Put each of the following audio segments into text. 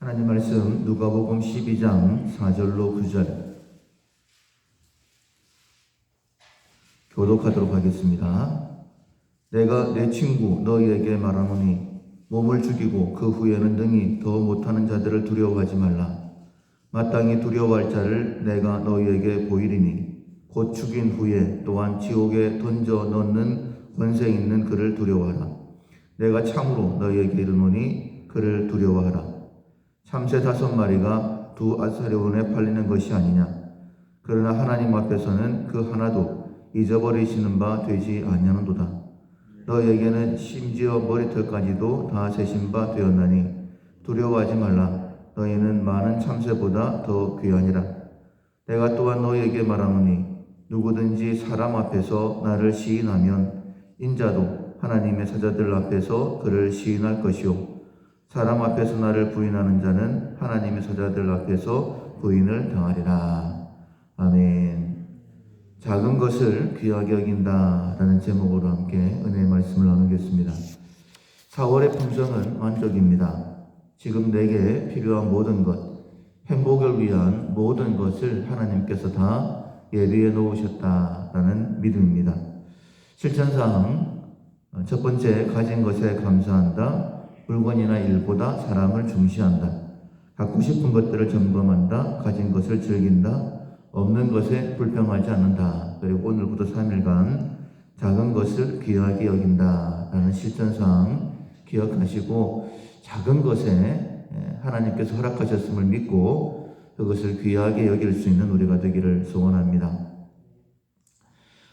하나님 말씀 누가복음 12장 4절로 9절 교독하도록 하겠습니다. 내가 내 친구 너희에게 말하노니 몸을 죽이고 그 후에는 능히 더 못하는 자들을 두려워하지 말라. 마땅히 두려워할 자를 내가 너희에게 보이리니 곧 죽인 후에 또한 지옥에 던져 넣는 권세 있는 그를 두려워하라. 내가 참으로 너희에게 이르노니 그를 두려워하라. 참새 5마리가 2아사리온에 팔리는 것이 아니냐. 그러나 하나님 앞에서는 그 하나도 잊어버리시는 바 되지 아니하는도다. 너희에게는 심지어 머리털까지도 다 세신 바 되었나니 두려워하지 말라. 너희는 많은 참새보다 더 귀하니라. 내가 또한 너희에게 말하노니 누구든지 사람 앞에서 나를 시인하면 인자도 하나님의 사자들 앞에서 그를 시인할 것이요 사람 앞에서 나를 부인하는 자는 하나님의 사자들 앞에서 부인을 당하리라. 아멘. 작은 것을 귀하게 여긴다 라는 제목으로 함께 은혜의 말씀을 나누겠습니다. 4월의 품성은 만족입니다. 지금 내게 필요한 모든 것, 행복을 위한 모든 것을 하나님께서 다 예비해 놓으셨다라는 믿음입니다. 실천사항 첫 번째, 가진 것에 감사한다. 물건이나 일보다 사람을 중시한다. 갖고 싶은 것들을 점검한다. 가진 것을 즐긴다. 없는 것에 불평하지 않는다. 그리고 오늘부터 3일간 작은 것을 귀하게 여긴다 라는 실천사항 기억하시고 작은 것에 하나님께서 허락하셨음을 믿고 그것을 귀하게 여길 수 있는 우리가 되기를 소원합니다.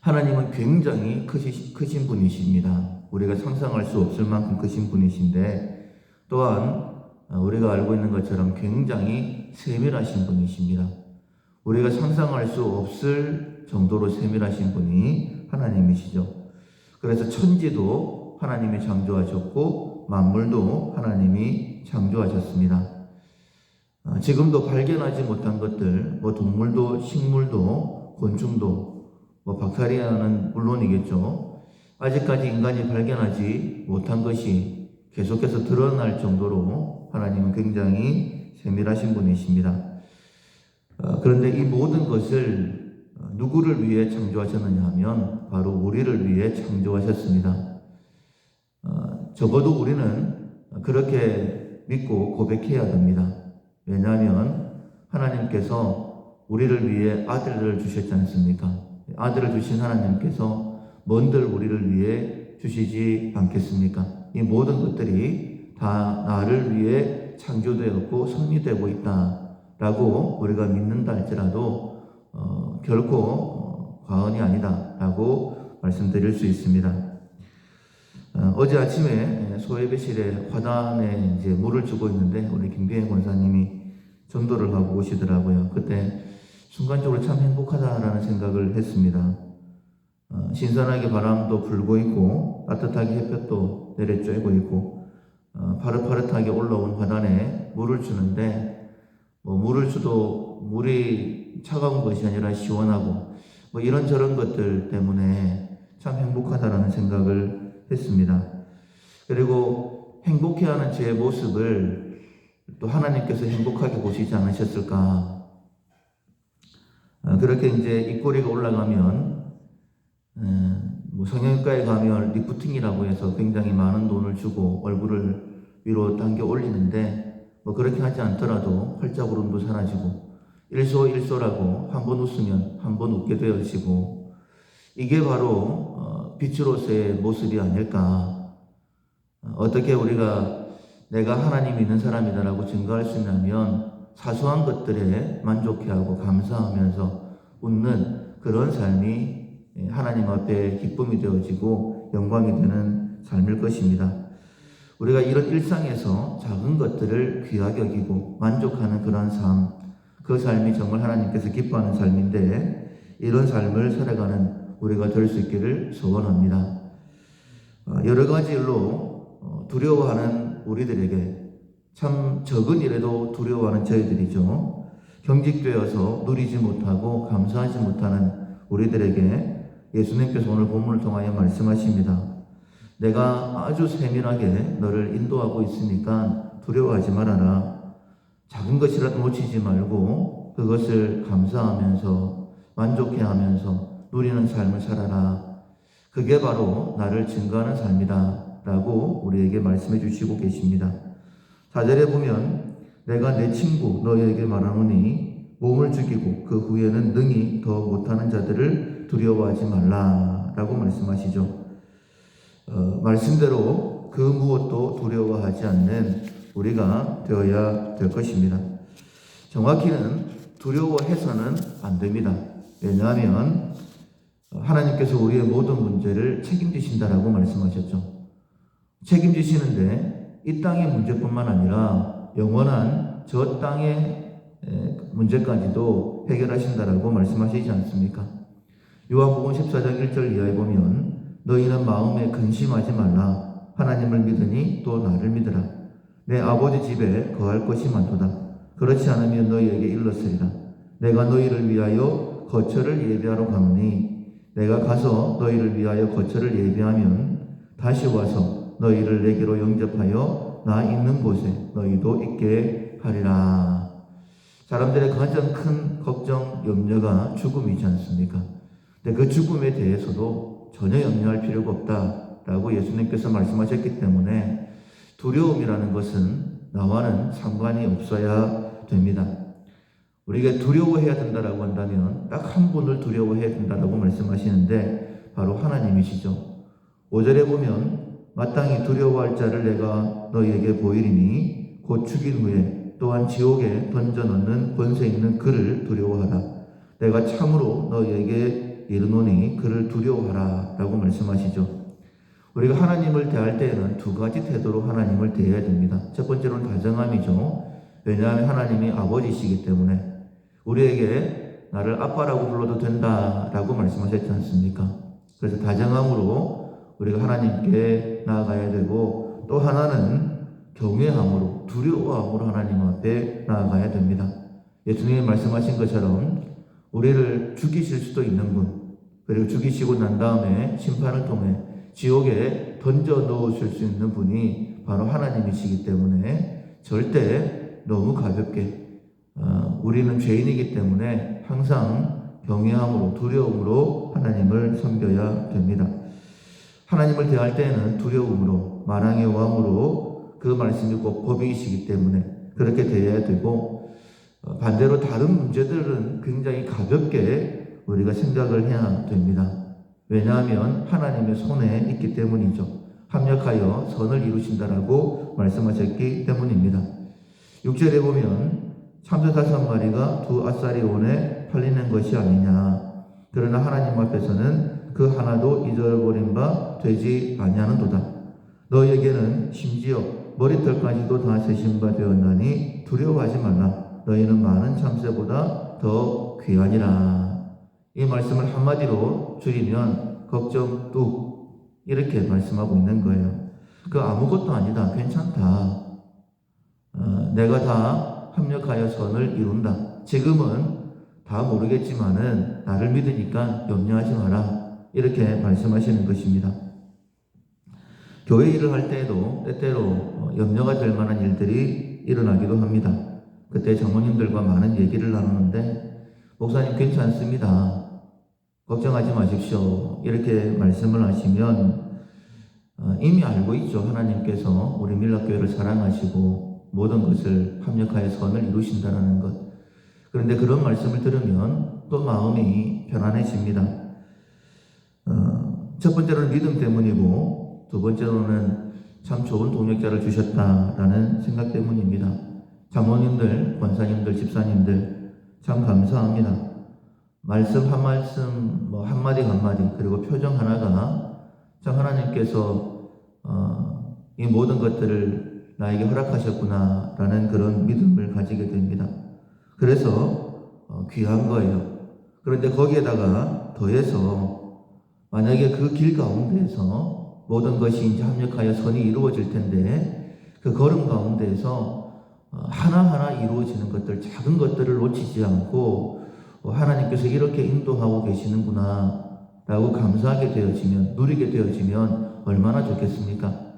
하나님은 굉장히 크신 분이십니다. 우리가 상상할 수 없을 만큼 크신 분이신데 또한 우리가 알고 있는 것처럼 굉장히 세밀하신 분이십니다. 우리가 상상할 수 없을 정도로 세밀하신 분이 하나님이시죠. 그래서 천지도 하나님이 창조하셨고 만물도 하나님이 창조하셨습니다. 지금도 발견하지 못한 것들, 동물도 식물도 곤충도 박테리아는 물론이겠죠. 아직까지 인간이 발견하지 못한 것이 계속해서 드러날 정도로 하나님은 굉장히 세밀하신 분이십니다. 그런데 이 모든 것을 누구를 위해 창조하셨느냐 하면 바로 우리를 위해 창조하셨습니다. 적어도 우리는 그렇게 믿고 고백해야 됩니다. 왜냐하면 하나님께서 우리를 위해 아들을 주셨지 않습니까? 아들을 주신 하나님께서 뭔들 우리를 위해 주시지 않겠습니까? 이 모든 것들이 다 나를 위해 창조되었고 성립되고 있다라고 우리가 믿는다 할지라도 결코 과언이 아니다라고 말씀드릴 수 있습니다. 어제 아침에 소예배실에 화단에 이제 물을 주고 있는데 우리 김기현 권사님이 전도를 하고 오시더라고요. 그때 순간적으로 참 행복하다라는 생각을 했습니다. 신선하게 바람도 불고 있고 따뜻하게 햇볕도 내려쬐고 있고 파릇파릇하게 올라온 화단에 물을 주는데 물을 줘도 물이 차가운 것이 아니라 시원하고 이런저런 것들 때문에 참 행복하다라는 생각을 했습니다. 그리고 행복해하는 제 모습을 또 하나님께서 행복하게 보시지 않으셨을까? 그렇게 이제 입꼬리가 올라가면 성형외과에 가면 리프팅이라고 해서 굉장히 많은 돈을 주고 얼굴을 위로 당겨 올리는데 그렇게 하지 않더라도 팔자구름도 사라지고 일소일소라고 한 번 웃으면 한 번 웃게 되어지고 이게 바로 빛으로서의 모습이 아닐까. 어떻게 우리가 내가 하나님이 있는 사람이다라고 증거할 수 있냐면 사소한 것들에 만족해하고 감사하면서 웃는 그런 삶이 하나님 앞에 기쁨이 되어지고 영광이 되는 삶일 것입니다. 우리가 이런 일상에서 작은 것들을 귀하게 여기고 만족하는 그런 삶, 그 삶이 정말 하나님께서 기뻐하는 삶인데 이런 삶을 살아가는 우리가 될 수 있기를 소원합니다. 여러 가지 일로 두려워하는 우리들에게 참 적은 일에도 두려워하는 저희들이죠. 경직되어서 누리지 못하고 감사하지 못하는 우리들에게 예수님께서 오늘 본문을 통하여 말씀하십니다. 내가 아주 세밀하게 너를 인도하고 있으니까 두려워하지 말아라. 작은 것이라도 놓치지 말고 그것을 감사하면서 만족해하면서 누리는 삶을 살아라. 그게 바로 나를 증거하는 삶이다 라고 우리에게 말씀해 주시고 계십니다. 4절에 보면 내가 내 친구 너희에게 말하노니 몸을 죽이고 그 후에는 능히 더 못하는 자들을 두려워하지 말라 라고 말씀하시죠. 말씀대로 그 무엇도 두려워하지 않는 우리가 되어야 될 것입니다. 정확히는 두려워해서는 안 됩니다. 왜냐하면 하나님께서 우리의 모든 문제를 책임지신다라고 말씀하셨죠. 책임지시는데 이 땅의 문제뿐만 아니라 영원한 저 땅의 문제까지도 해결하신다라고 말씀하시지 않습니까? 요한복음 14장 1절 이하에 보면 너희는 마음에 근심하지 말라. 하나님을 믿으니 또 나를 믿으라. 내 아버지 집에 거할 것이 많도다. 그렇지 않으면 너희에게 일렀으리라. 내가 너희를 위하여 거처를 예비하러 가노니 내가 가서 너희를 위하여 거처를 예비하면 다시 와서 너희를 내게로 영접하여 나 있는 곳에 너희도 있게 하리라. 사람들의 가장 큰 걱정, 염려가 죽음이지 않습니까? 근데 그 죽음에 대해서도 전혀 염려할 필요가 없다라고 예수님께서 말씀하셨기 때문에 두려움이라는 것은 나와는 상관이 없어야 됩니다. 우리가 두려워해야 된다라고 한다면 딱 한 분을 두려워해야 된다라고 말씀하시는데 바로 하나님이시죠. 5절에 보면 마땅히 두려워할 자를 내가 너희에게 보이리니 곧 죽인 후에 또한 지옥에 던져넣는 권세 있는 그를 두려워하라. 내가 참으로 너희에게 이르노니 그를 두려워하라 라고 말씀하시죠. 우리가 하나님을 대할 때에는 두 가지 태도로 하나님을 대해야 됩니다. 첫 번째로는 다정함이죠. 왜냐하면 하나님이 아버지시기 때문에 우리에게 나를 아빠라고 불러도 된다라고 말씀하셨지 않습니까? 그래서 다정함으로 우리가 하나님께 나아가야 되고 또 하나는 경외함으로 두려워함으로 하나님 앞에 나아가야 됩니다. 예수님이 말씀하신 것처럼 우리를 죽이실 수도 있는 분 그리고 죽이시고 난 다음에 심판을 통해 지옥에 던져 넣으실 수 있는 분이 바로 하나님이시기 때문에 절대 너무 가볍게 우리는 죄인이기 때문에 항상 경외함으로 두려움으로 하나님을 섬겨야 됩니다. 하나님을 대할 때에는 두려움으로 만왕의 왕으로 그 말씀이 꼭 법이시기 때문에 그렇게 대해야 되고 반대로 다른 문제들은 굉장히 가볍게 우리가 생각을 해야 됩니다. 왜냐하면 하나님의 손에 있기 때문이죠. 합력하여 선을 이루신다라고 말씀하셨기 때문입니다. 6절에 보면 참새 5마리가 두 아싸리 원에 팔리는 것이 아니냐. 그러나 하나님 앞에서는 그 하나도 잊어버린 바 되지 아니하는도다. 너희에게는 심지어 머리털까지도 다 세신 바 되었나니 두려워하지 말라. 너희는 많은 참새보다 더 귀하니라. 이 말씀을 한마디로 줄이면 걱정 뚝 이렇게 말씀하고 있는 거예요. 그 아무것도 아니다. 괜찮다. 내가 다 합력하여 선을 이룬다. 지금은 다 모르겠지만은 나를 믿으니까 염려하지 마라. 이렇게 말씀하시는 것입니다. 교회 일을 할 때에도 때때로 염려가 될 만한 일들이 일어나기도 합니다. 그때 장모님들과 많은 얘기를 나누는데 목사님 괜찮습니다. 걱정하지 마십시오. 이렇게 말씀을 하시면 이미 알고 있죠. 하나님께서 우리 밀락교회를 사랑하시고 모든 것을 합력하여 선을 이루신다는 것. 그런데 그런 말씀을 들으면 또 마음이 편안해집니다. 첫 번째로는 믿음 때문이고 두 번째로는 참 좋은 동역자를 주셨다라는 생각 때문입니다. 장모님들, 권사님들, 집사님들 참 감사합니다. 말씀 한 말씀, 한마디 한마디 그리고 표정 하나가 참 하나님께서 이 모든 것들을 나에게 허락하셨구나 라는 그런 믿음을 가지게 됩니다. 그래서 귀한 거예요. 그런데 거기에다가 더해서 만약에 그 길 가운데에서 모든 것이 이제 합력하여 선이 이루어질 텐데 그 걸음 가운데에서 하나하나 이루어지는 것들, 작은 것들을 놓치지 않고 하나님께서 이렇게 인도하고 계시는구나 라고 감사하게 되어지면, 누리게 되어지면 얼마나 좋겠습니까?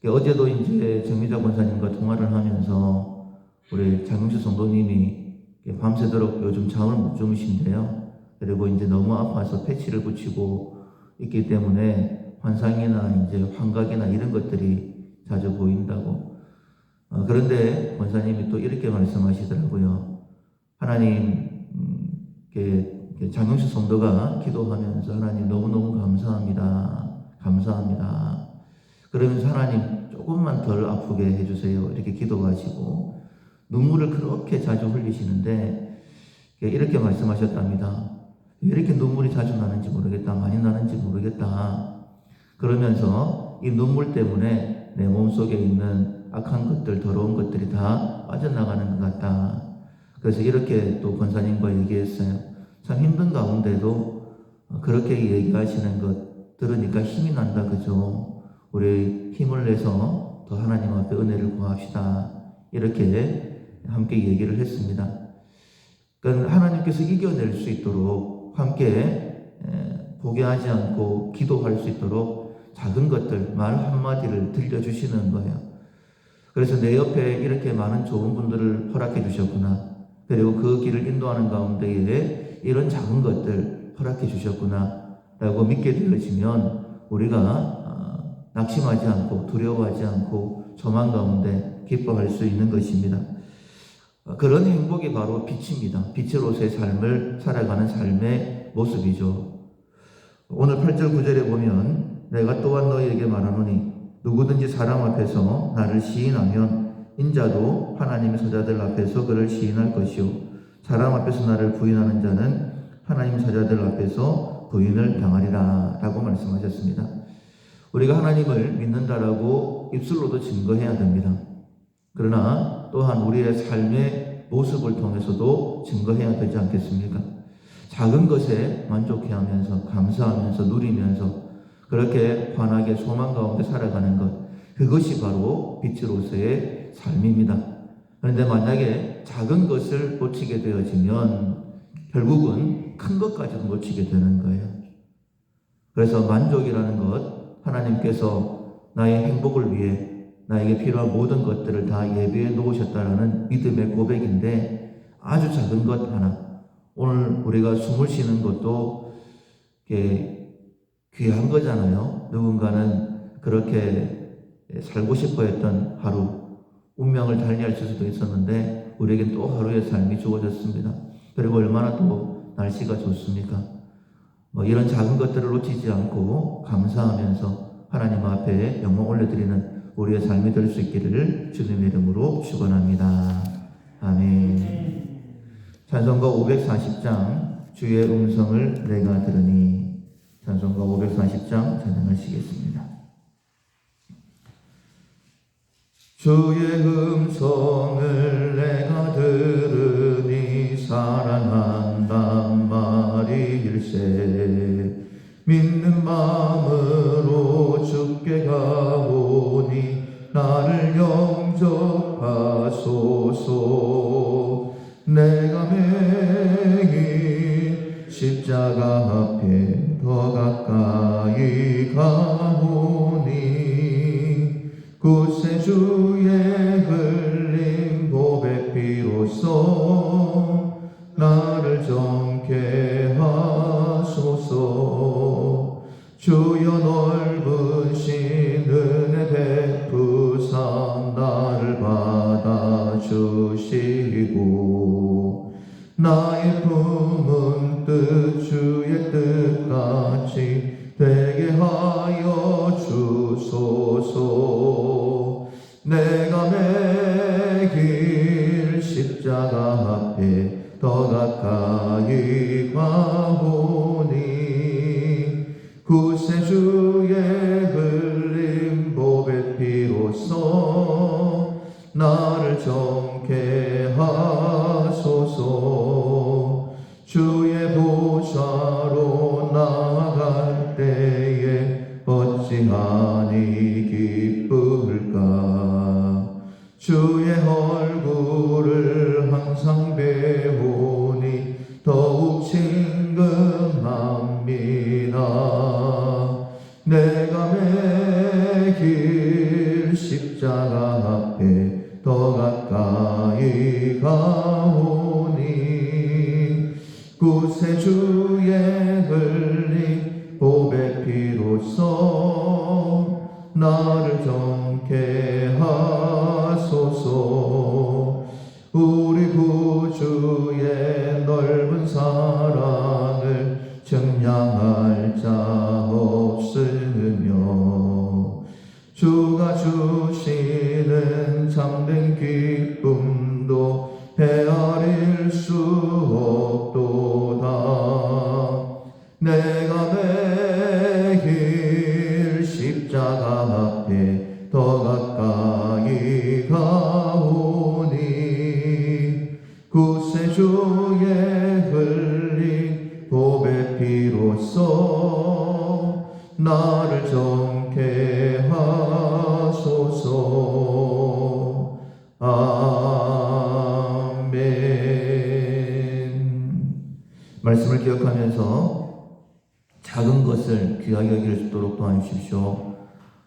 어제도 이제 정미자 권사님과 통화를 하면서 우리 장용수 성도님이 밤새도록 요즘 잠을 못 주무신데요. 그리고 이제 너무 아파서 패치를 붙이고 있기 때문에 환상이나 이제 환각이나 이런 것들이 자주 보인다고. 그런데 권사님이 또 이렇게 말씀하시더라고요. 하나님, 장용수 성도가 기도하면서 하나님 너무너무 감사합니다. 감사합니다. 그러면서 하나님 조금만 덜 아프게 해주세요. 이렇게 기도하시고 눈물을 그렇게 자주 흘리시는데 이렇게 말씀하셨답니다. 왜 이렇게 눈물이 자주 나는지 모르겠다. 많이 나는지 모르겠다. 그러면서 이 눈물 때문에 내 몸속에 있는 악한 것들, 더러운 것들이 다 빠져나가는 것 같다. 그래서 이렇게 또 권사님과 얘기했어요. 참 힘든 가운데도 그렇게 얘기하시는 것 들으니까 힘이 난다. 그죠? 우리 힘을 내서 더 하나님 앞에 은혜를 구합시다. 이렇게 함께 얘기를 했습니다. 그러니까 하나님께서 이겨낼 수 있도록 함께 포기하지 않고 기도할 수 있도록 작은 것들, 말 한마디를 들려주시는 거예요. 그래서 내 옆에 이렇게 많은 좋은 분들을 허락해 주셨구나. 그리고 그 길을 인도하는 가운데에 이런 작은 것들 허락해 주셨구나 라고 믿게 되어지면 우리가 낙심하지 않고 두려워하지 않고 조망 가운데 기뻐할 수 있는 것입니다. 그런 행복이 바로 빛입니다. 빛으로서의 삶을 살아가는 삶의 모습이죠. 오늘 8절 9절에 보면 내가 또한 너희에게 말하노니 누구든지 사람 앞에서 나를 시인하면 인자도 하나님의 사자들 앞에서 그를 시인할 것이요 사람 앞에서 나를 부인하는 자는 하나님 사자들 앞에서 부인을 당하리라 라고 말씀하셨습니다. 우리가 하나님을 믿는다라고 입술로도 증거해야 됩니다. 그러나 또한 우리의 삶의 모습을 통해서도 증거해야 되지 않겠습니까? 작은 것에 만족해하면서 감사하면서 누리면서 그렇게 환하게 소망 가운데 살아가는 것, 그것이 바로 빛으로서의 삶입니다. 그런데 만약에 작은 것을 놓치게 되어지면 결국은 큰 것까지도 놓치게 되는 거예요. 그래서 만족이라는 것, 하나님께서 나의 행복을 위해 나에게 필요한 모든 것들을 다 예비해 놓으셨다라는 믿음의 고백인데 아주 작은 것 하나, 오늘 우리가 숨을 쉬는 것도 귀한 거잖아요. 누군가는 그렇게 살고 싶어 했던 하루, 운명을 달리할 수도 있었는데 우리에겐 또 하루의 삶이 주어졌습니다. 그리고 얼마나 또 날씨가 좋습니까? 이런 작은 것들을 놓치지 않고 감사하면서 하나님 앞에 영광 올려드리는 우리의 삶이 될 수 있기를 주님의 이름으로 축원합니다. 아멘. 찬송가 540장 주의 음성을 내가 들으니, 찬송가 540장 찬양하시겠습니다. 주의 음성을 내가 들으니 사랑한단 말일세. 믿는 마음으로 주께 가오니 나를 영접하소서. 내가 매일 십자가 앞에 더 가까이 가오니 구세주의 흘린 보배 피로써 나를 정케 하소서. 주여 넓으신 은혜 베푸사 나를 받아주시고 나의 품은 뜻 주의 뜻같이 되게 하여 주소서. 내가 매길 십자가 앞에 더 가까이 가오니 구세주의 흘린 보배 피로써 나를 정케 하소서. 주의 보좌로 나아갈 때에 어찌하니 기쁠까. 주의 얼굴을 항상 배우니 더욱 친근합니다. 내가 매길 십자가 앞에 더 가까이 가오니 구세주의 흘린 보배 피로써 나를 정케 하소서. 우리 구주의 넓은 사랑을 증량할 자 없으며 주가 주시는 참된 기쁨도 헤아릴 수 없도다. 내가 매일 십자가 앞에 더 가까이 가오니 구세주의 흘린 보배 피로써 나를 정케 하소서. 아멘. 말씀을 기억하면서 작은 것을 귀하게 여길 수 있도록 도와주십시오.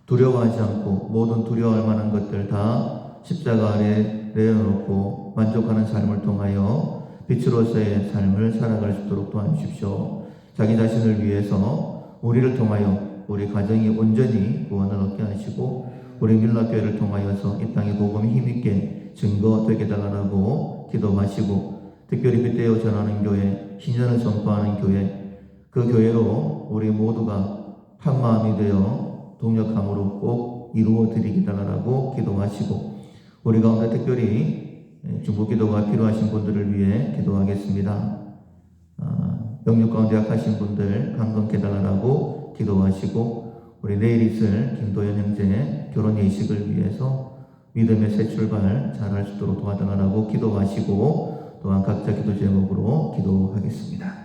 두려워하지 않고 모든 두려워할 만한 것들 다 십자가 아래 내려놓고 만족하는 삶을 통하여 빛으로서의 삶을 살아갈 수 있도록 도와주십시오. 자기 자신을 위해서 우리를 통하여 우리 가정이 온전히 구원을 얻게 하시고 우리 밀라교회를 통하여서 이 땅의 복음이 힘있게 증거되게 달라고 기도하시고 특별히 빗대어 전하는 교회, 신전을 선포하는 교회, 그 교회로 우리 모두가 한마음이 되어 동력함으로 꼭 이루어드리기 달라고 기도하시고 우리 가운데 특별히 중보기도가 필요하신 분들을 위해 기도하겠습니다. 영육 가운데 약하신 분들 강건케 달라고 기도하시고 우리 내일 있을 김도현 형제 결혼 예식을 위해서 믿음의 새 출발 잘할 수 있도록 도와달라고 기도하시고 또한 각자 기도 제목으로 기도하겠습니다.